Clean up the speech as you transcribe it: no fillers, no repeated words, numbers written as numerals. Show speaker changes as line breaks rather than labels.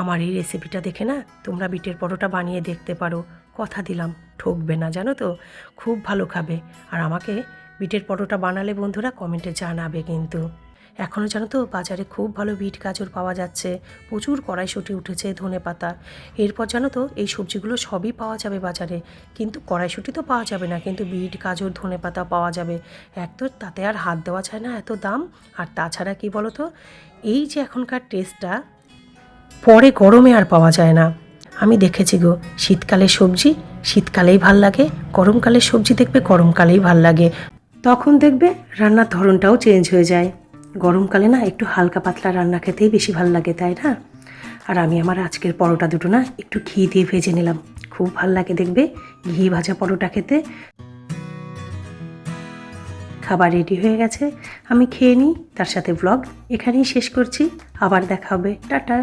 আমার এই রেসিপিটা দেখে না তোমরা বিটের পরোটা বানিয়ে দেখতে পারো, কথা দিলাম ঠকবে না, জানো তো, খুব ভালো খাবে। আর আমাকে বিটের পরোটা বানালে বন্ধুরা কমেন্টে জানাবে কিন্তু। এখনও জানো তো বাজারে খুব ভালো বিট গাজর পাওয়া যাচ্ছে, প্রচুর কড়াইশুঁটি উঠেছে, ধনেপাতা। এরপর জানো তো এই সবজিগুলো সবই পাওয়া যাবে বাজারে, কিন্তু কড়াইশুঁটি তো পাওয়া যাবে না, কিন্তু বিট গাজর ধনেপাতা পাওয়া যাবে। এক তো তাতে আর হাত দেওয়া যায় না, এত দাম। আর তাছাড়া কি বলো তো, এই যে এখনকার টেস্টটা পরে গরমে আর পাওয়া যায় না। আমি দেখেছি গো, শীতকালের সবজি শীতকালেই ভাল লাগে, গরমকালের সবজি দেখবে গরমকালেই ভাল লাগে। তখন দেখবে রান্নার ধরনটাও চেঞ্জ হয়ে যায়। গরমকালে না একটু হালকা পাতলা রান্না খেতেই বেশি ভাল লাগে, তাই না? আর আমি আমার আজকের পরোটা দুটো না একটু ঘি দিয়ে ভেজে নিলাম, খুব ভাল লাগে দেখবে ঘি ভাজা পরোটা খেতে। খাবার রেডি হয়ে গেছে, আমি খেয়ে নিই, তার সাথে ব্লগ এখানেই শেষ করছি। আবার দেখা হবে, টাটা।